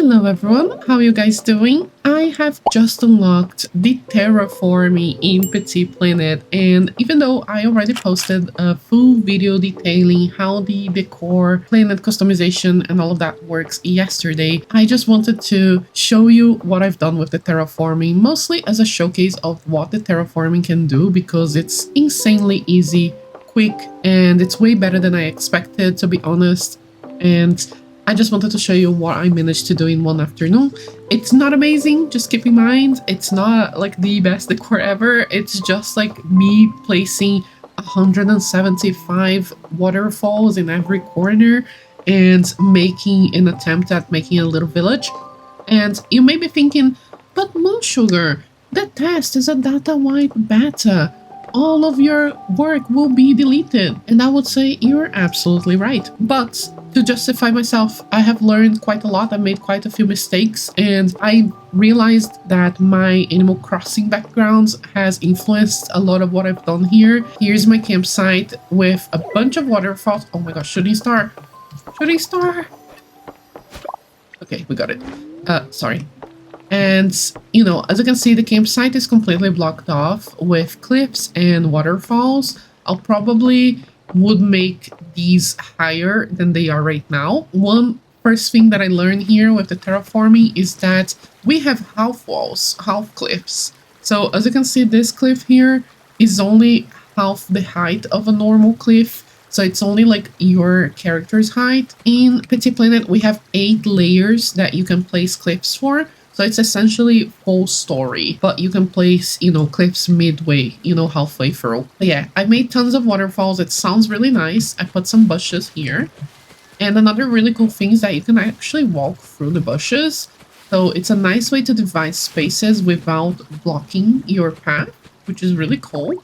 Hello everyone, how are you guys doing? I have just unlocked the terraforming in Petit Planet, and even though I already posted a full video detailing how the decor, planet customization and all of that works yesterday, I just wanted to show you what I've done with the terraforming, mostly as a showcase of what the terraforming can do because it's insanely easy, quick, and it's way better than I expected, to be honest. And I just wanted to show you what I managed to do in one afternoon. It's not amazing, just keep in mind, it's not like the best decor ever. It's just like me placing 175 waterfalls in every corner and making an attempt at making a little village. And you may be thinking, but Moonsugar, the test is a data wipe beta. All of your work will be deleted. And I would say you're absolutely right. But to justify myself, I have learned quite a lot. I made quite a few mistakes, and I realized that my Animal Crossing background has influenced a lot of what I've done here. Here's my campsite with a bunch of waterfalls. Oh my gosh, shooting star. Shooting star. Okay, we got it. Sorry. And, you know, as you can see, the campsite is completely blocked off with cliffs and waterfalls. I'll probably would make these higher than they are right now. One first thing that I learned here with the terraforming is that we have half walls, half cliffs. So as you can see, this cliff here is only half the height of a normal cliff. So it's only like your character's height. In Petit Planet, we have 8 layers that you can place cliffs for. So it's essentially full story, but you can place, you know, cliffs midway, you know, halfway through. But yeah, I made tons of waterfalls. It sounds really nice. I put some bushes here. And another really cool thing is that you can actually walk through the bushes. So it's a nice way to divide spaces without blocking your path, which is really cool.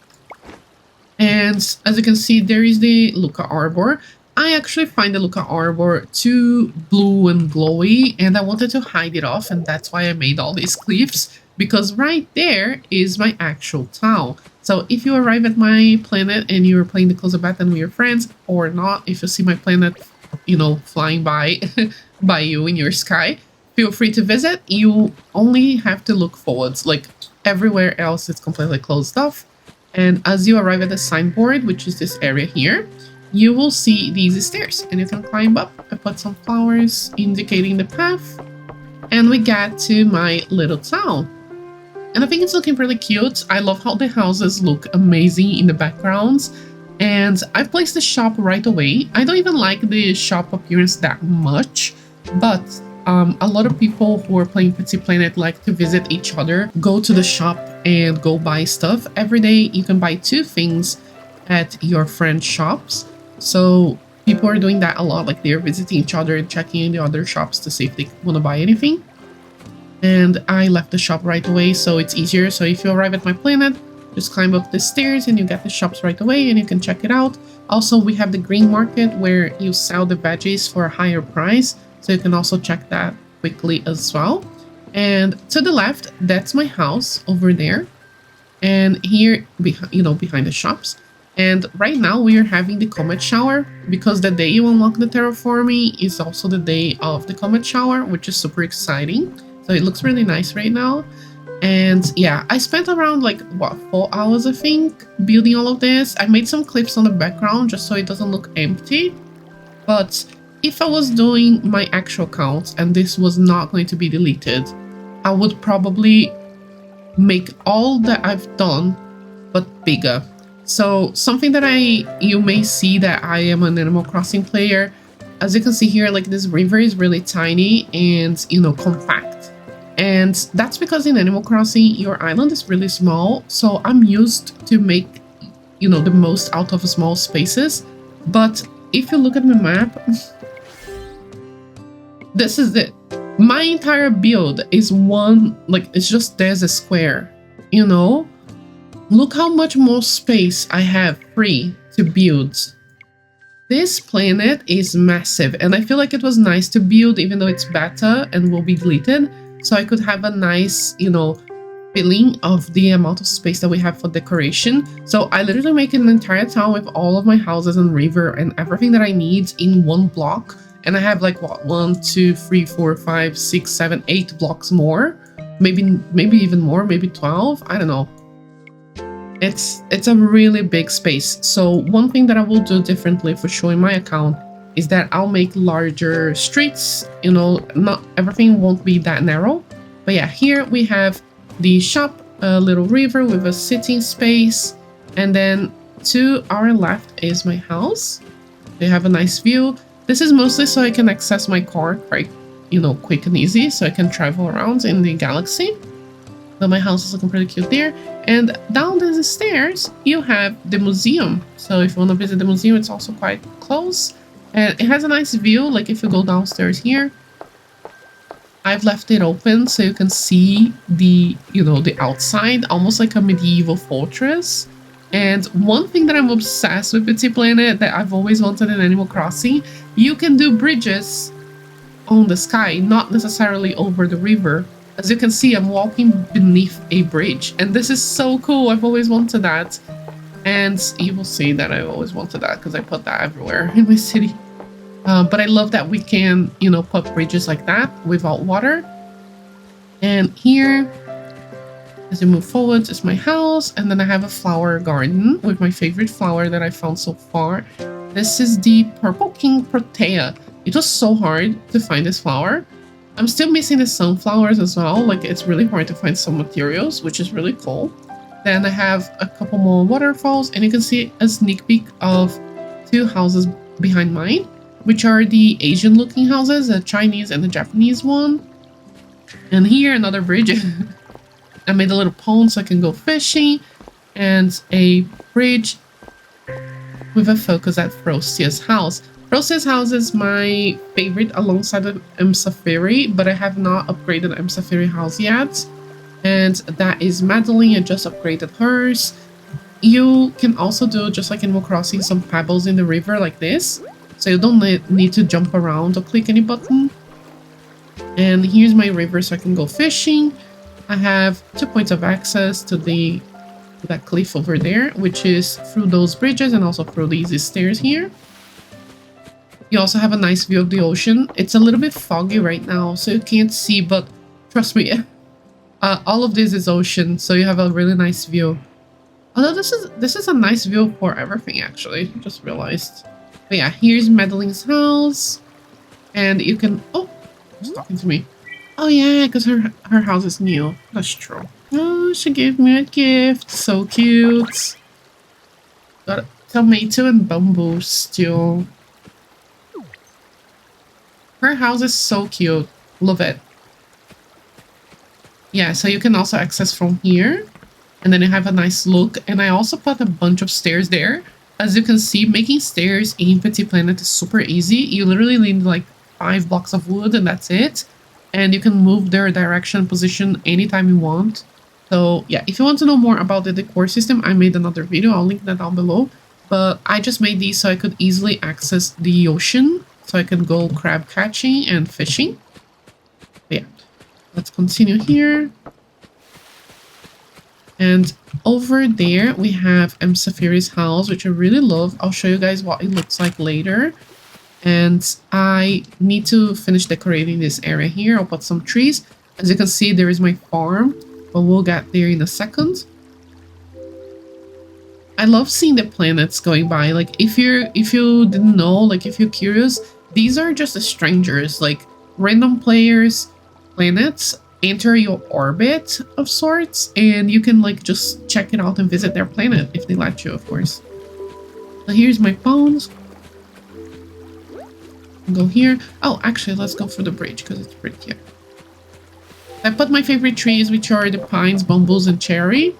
And as you can see, there is the Luca Arbor. I actually find the Luca Arbor too blue and glowy, and I wanted to hide it off, and that's why I made all these cliffs, because right there is my actual town. So if you arrive at my planet and you're playing the Closer Battle with your friends, or not, if you see my planet, you know, flying by by you in your sky, feel free to visit. You only have to look forwards, like everywhere else it's completely closed off. And as you arrive at the signboard, which is this area here, you will see these stairs and you can climb up. I put some flowers indicating the path and we get to my little town. And I think it's looking pretty cute. I love how the houses look amazing in the backgrounds. And I placed the shop right away. I don't even like the shop appearance that much, but a lot of people who are playing Petit Planet like to visit each other, go to the shop and go buy stuff. Every day you can buy 2 things at your friend's shops. So people are doing that a lot, like they're visiting each other and checking in the other shops to see if they want to buy anything. And I left the shop right away, so it's easier. So if you arrive at my planet, just climb up the stairs and you get the shops right away and you can check it out. Also, we have the green market where you sell the veggies for a higher price, so you can also check that quickly as well. And to the left, that's my house over there. And here, behind the shops. And right now we are having the comet shower because the day you unlock the terraforming is also the day of the comet shower, which is super exciting. So it looks really nice right now. And yeah, I spent around like, what, 4 hours, I think, building all of this. I made some clips on the background just so it doesn't look empty. But if I was doing my actual count and this was not going to be deleted, I would probably make all that I've done, but bigger. So something that you may see that I am an Animal Crossing player. As you can see here, like this river is really tiny and, you know, compact. And that's because in Animal Crossing, your island is really small. So I'm used to make, you know, the most out of small spaces. But if you look at my map, this is it. My entire build is it's just there's a square, you know? Look how much more space I have free to build. This planet is massive, and I feel like it was nice to build even though it's beta and will be deleted, so I could have a nice, you know, feeling of the amount of space that we have for decoration. So I literally make an entire town with all of my houses and river and everything that I need in one block. And I have like what, 1, 2, 3, 4, 5, 6, 7, 8 blocks more. Maybe even more, maybe 12. I don't know. It's a really big space. So one thing that I will do differently for showing my account is that I'll make larger streets. You know, not everything won't be that narrow. But yeah, here we have the shop, a little river with a sitting space. And then to our left is my house. We have a nice view. This is mostly so I can access my car quite, you know, quick and easy. So I can travel around in the galaxy. But my house is looking pretty cute there. And down the stairs, you have the museum. So if you want to visit the museum, it's also quite close. And it has a nice view. Like if you go downstairs here, I've left it open so you can see the, you know, the outside, almost like a medieval fortress. And one thing that I'm obsessed with Petit Planet that I've always wanted in Animal Crossing, you can do bridges on the sky, not necessarily over the river. As you can see, I'm walking beneath a bridge, and this is so cool. I've always wanted that. And you will see that I've always wanted that because I put that everywhere in my city. But I love that we can, you know, put bridges like that without water. And here, as you move forward, is my house. And then I have a flower garden with my favorite flower that I found so far. This is the Purple King Protea. It was so hard to find this flower. I'm still missing the sunflowers as well. Like, it's really hard to find some materials, which is really cool. Then I have a couple more waterfalls, and you can see a sneak peek of 2 houses behind mine, which are the Asian looking houses, the Chinese and the Japanese one. And here, another bridge. I made a little pond so I can go fishing, and a bridge with a focus at Frostia's house. Frostia's house is my favorite alongside of Safiri, but I have not upgraded Safiri house yet. And that is Madeline. I just upgraded hers. You can also do, just like in Animal Crossing, some pebbles in the river like this. So you don't need to jump around or click any button. And here's my river so I can go fishing. I have 2 points of access to that cliff over there, which is through those bridges and also through these stairs here. You also have a nice view of the ocean. It's a little bit foggy right now, so you can't see, but trust me, all of this is ocean, so you have a really nice view. Although this is a nice view for everything, actually. Just realized. But yeah, here's Madeline's house, and you can. Oh, she's talking to me. Oh yeah, because her house is new. That's true. Oh, she gave me a gift. So cute. Got a tomato and bamboo stew. Her house is so cute. Love it. Yeah, so you can also access from here. And then you have a nice look. And I also put a bunch of stairs there. As you can see, making stairs in Petit Planet is super easy. You literally need like 5 blocks of wood and that's it. And you can move their direction and position anytime you want. So yeah, if you want to know more about the decor system, I made another video. I'll link that down below. But I just made these so I could easily access the ocean. So I can go crab catching and fishing. But yeah, let's continue here. And over there, we have Safiri's house, which I really love. I'll show you guys what it looks like later. And I need to finish decorating this area here. I'll put some trees. As you can see, there is my farm, but we'll get there in a second. I love seeing the planets going by. Like, if you didn't know, like if you're curious, these are just strangers, like random players, planets enter your orbit of sorts, and you can like just check it out and visit their planet if they let you, of course. So here's my phones. Go here. Oh, actually, let's go for the bridge because it's pretty here. I put my favorite trees, which are the pines, bamboos, and cherry.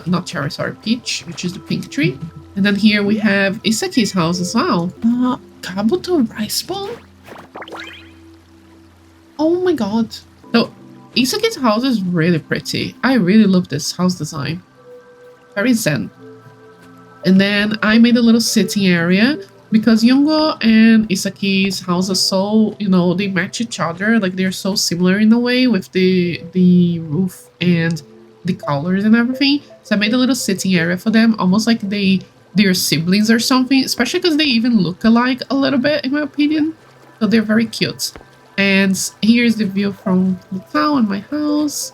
Not cherry, sorry, peach, which is the pink tree. And then here we have Isaki's house as well. Kabuto rice bowl? Oh my god. So, Isaki's house is really pretty. I really love this house design. Very zen. And then I made a little sitting area because Yungo and Isaki's house are so, you know, they match each other. Like, they're so similar in a way with the roof and the colors and everything. So I made a little sitting area for them, almost like they're siblings or something, especially because they even look alike a little bit, in my opinion. So they're very cute. And here's the view from the town and my house.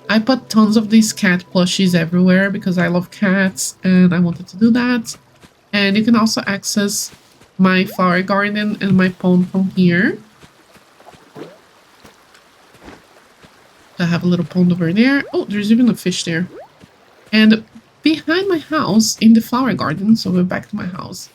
I put tons of these cat plushies everywhere because I love cats and I wanted to do that. And you can also access my flower garden and my pond from here. I have a little pond over there. Oh, there's even a fish there. And behind my house in the flower garden, so we're back to my house,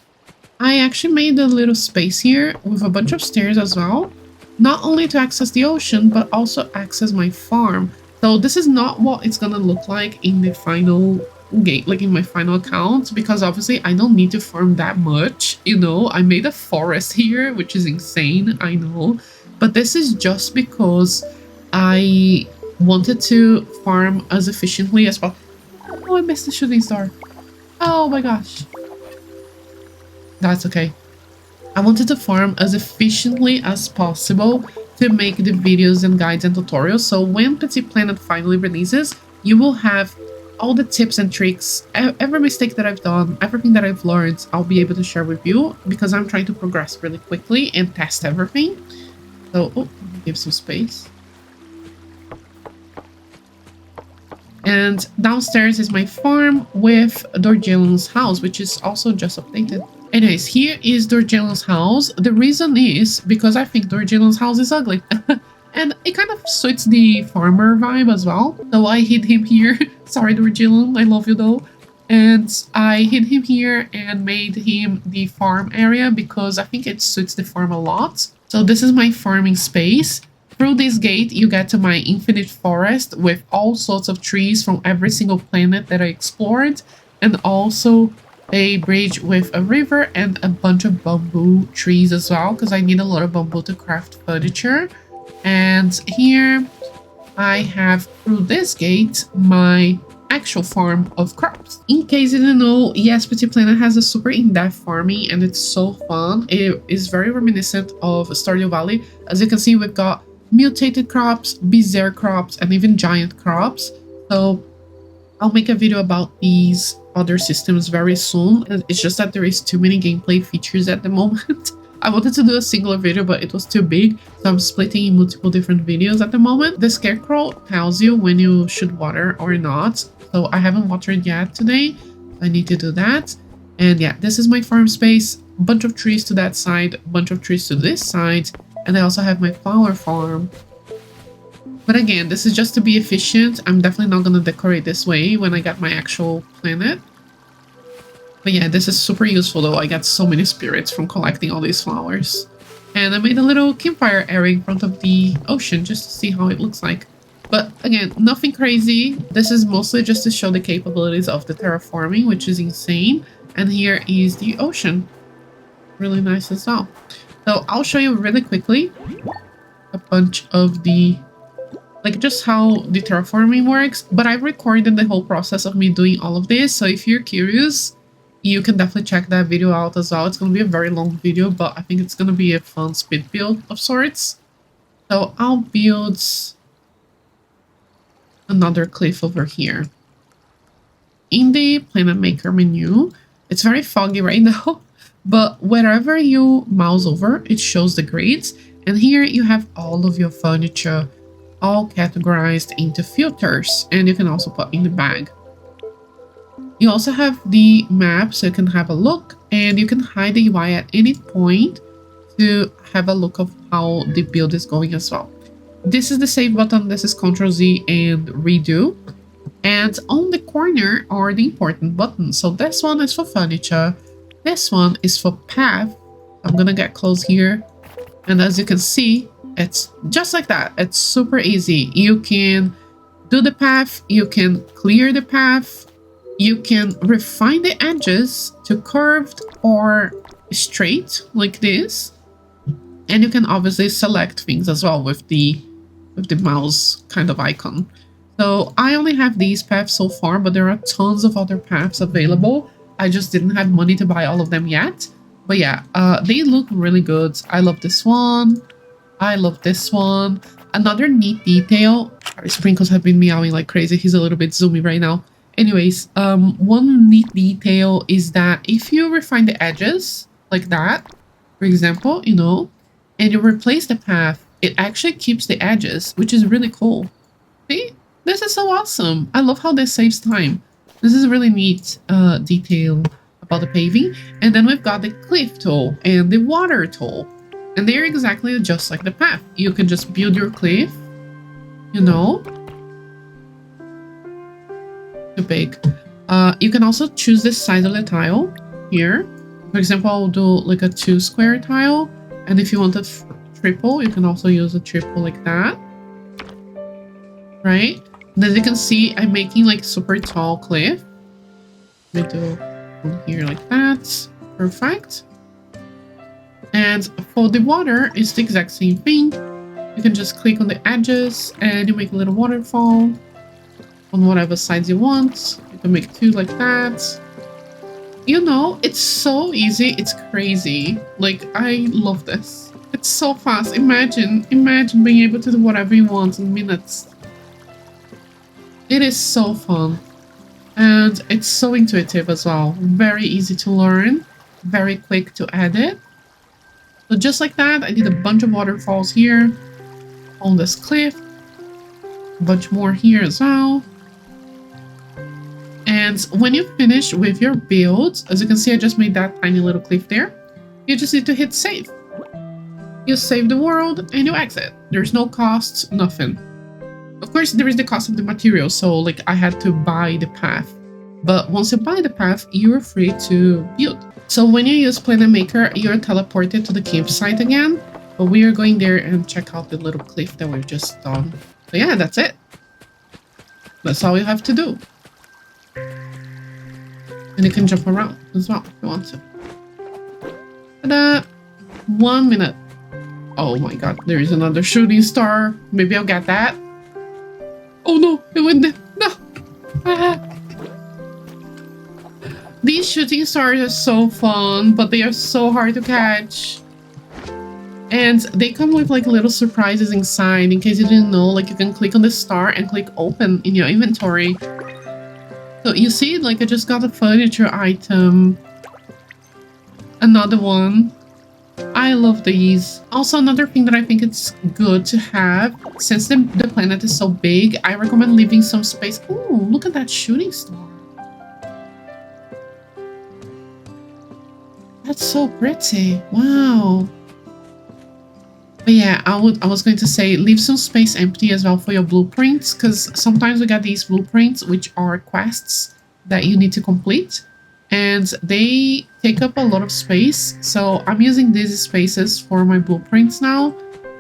I actually made a little space here with a bunch of stairs as well. Not only to access the ocean, but also access my farm. So this is not what it's gonna look like in the final game, like in my final account, because obviously I don't need to farm that much, you know. I made a forest here, which is insane, I know. But this is just because I wanted to farm as efficiently as possible. Oh, I missed the shooting star. Oh my gosh. That's okay. I wanted to farm as efficiently as possible to make the videos and guides and tutorials. So when Petit Planet finally releases, you will have all the tips and tricks, every mistake that I've done, everything that I've learned, I'll be able to share with you because I'm trying to progress really quickly and test everything. So, oh, give some space. And downstairs is my farm with Dorjelon's house, which is also just updated. Anyways, here is Dorjelon's house. The reason is because I think Dorjelon's house is ugly. And it kind of suits the farmer vibe as well. So I hid him here. Sorry, Dorjelon, I love you though. And I hid him here and made him the farm area because I think it suits the farm a lot. So this is my farming space. Through this gate, you get to my infinite forest with all sorts of trees from every single planet that I explored, and also a bridge with a river and a bunch of bamboo trees as well, because I need a lot of bamboo to craft furniture. And here I have, through this gate, my actual farm of crops. In case you didn't know, yes, Petit Planet has a super in-depth farming and it's so fun. It is very reminiscent of Stardew Valley. As you can see, we've got mutated crops, bizarre crops, and even giant crops. So I'll make a video about these other systems very soon. And it's just that there is too many gameplay features at the moment. I wanted to do a singular video, but it was too big, so I'm splitting in multiple different videos at the moment. The scarecrow tells you when you should water or not, so I haven't watered yet today. I need to do that. And yeah, this is my farm space. A bunch of trees to that side, a bunch of trees to this side. And I also have my flower farm. But again, this is just to be efficient. I'm definitely not going to decorate this way when I get my actual planet. But yeah, this is super useful though. I got so many spirits from collecting all these flowers. And I made a little campfire area in front of the ocean just to see how it looks like. But again, nothing crazy. This is mostly just to show the capabilities of the terraforming, which is insane. And here is the ocean. Really nice as well. So I'll show you really quickly a bunch of the, like just how the terraforming works, but I've recorded the whole process of me doing all of this. So if you're curious, you can definitely check that video out as well. It's going to be a very long video, but I think it's going to be a fun speed build of sorts. So I'll build another cliff over here. In the Planetmaker menu, it's very foggy right now. But wherever you mouse over, it shows the grades. And here you have all of your furniture, all categorized into filters. And you can also put in the bag. You also have the map, so you can have a look. And you can hide the UI at any point to have a look of how the build is going as well. This is the save button. This is Ctrl-Z and redo. And on the corner are the important buttons. So this one is for furniture. This one is for path. I'm gonna get close here. And as you can see, it's just like that. It's super easy. You can do the path. You can clear the path. You can refine the edges to curved or straight like this. And you can obviously select things as well with the mouse kind of icon. So I only have these paths so far, but there are tons of other paths available. I just didn't have money to buy all of them yet. But yeah, they look really good. I love this one. I love this one. Another neat detail. Sorry, Sprinkles have been meowing like crazy. He's a little bit zoomy right now. Anyways, one neat detail is that if you refine the edges like that, for example, you know, and you replace the path, it actually keeps the edges, which is really cool. See? This is so awesome. I love how this saves time. This is a really neat detail about the paving. And then we've got the cliff tool and the water tool. And they're exactly just like the path. You can just build your cliff, you know. Too big. You can also choose the size of the tile here. For example, I'll do like a 2 square tile. And if you want a triple, you can also use a triple like that. Right? And as you can see, I'm making like super tall cliff. Let me do one here like that. Perfect. And for the water, it's the exact same thing. You can just click on the edges and you make a little waterfall on whatever size you want. You can make 2 like that. You know, it's so easy. It's crazy. Like, I love this. It's so fast. Imagine being able to do whatever you want in minutes. It is so fun. And it's so intuitive as well. Very easy to learn. Very quick to edit. So just like that, I did a bunch of waterfalls here on this cliff. A bunch more here as well. And when you finish with your build, as you can see, I just made that tiny little cliff there. You just need to hit save. You save the world and you exit. There's no cost, nothing. Of course, there is the cost of the material, so like I had to buy the path. But once you buy the path, you are free to build. So when you use Planetmaker, you're teleported to the campsite again. But we are going there and check out the little cliff that we've just done. So yeah, that's it. That's all you have to do. And you can jump around as well if you want to. Ta-da! 1 minute. Oh my god, there is another shooting star. Maybe I'll get that. Oh no, it went there. No! Ah. These shooting stars are so fun, but they are so hard to catch. And they come with like little surprises inside. In case you didn't know, like you can click on the star and click open in your inventory. So you see, like I just got a furniture item. Another one. I love these. Also, another thing that I think it's good to have, since the planet is so big, I recommend leaving some space. Ooh, look at that shooting star. That's so pretty. Wow. But yeah, I was going to say leave some space empty as well for your blueprints, because sometimes we get these blueprints which are quests that you need to complete and they take up a lot of space. So I'm using these spaces for my blueprints now.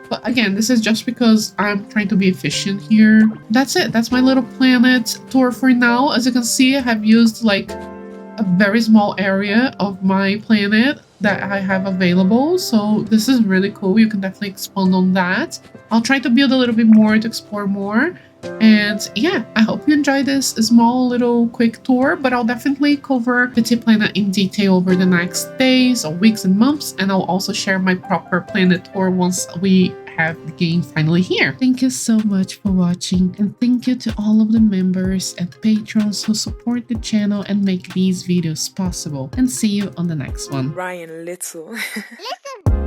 But again, this is just because I'm trying to be efficient here. That's it. That's my little planet tour for now. As you can see, I have used like a very small area of my planet that I have available, so this is really cool. You can definitely expand on that. I'll try to build a little bit more to explore more, and yeah, I hope you enjoyed this small little quick tour, but I'll definitely cover Petit Planet in detail over the next days or weeks and months, and I'll also share my proper planet tour once we have the game finally here. Thank you so much for watching, and thank you to all of the members and patrons who support the channel and make these videos possible, and see you on the next one. Ryan Little. Listen.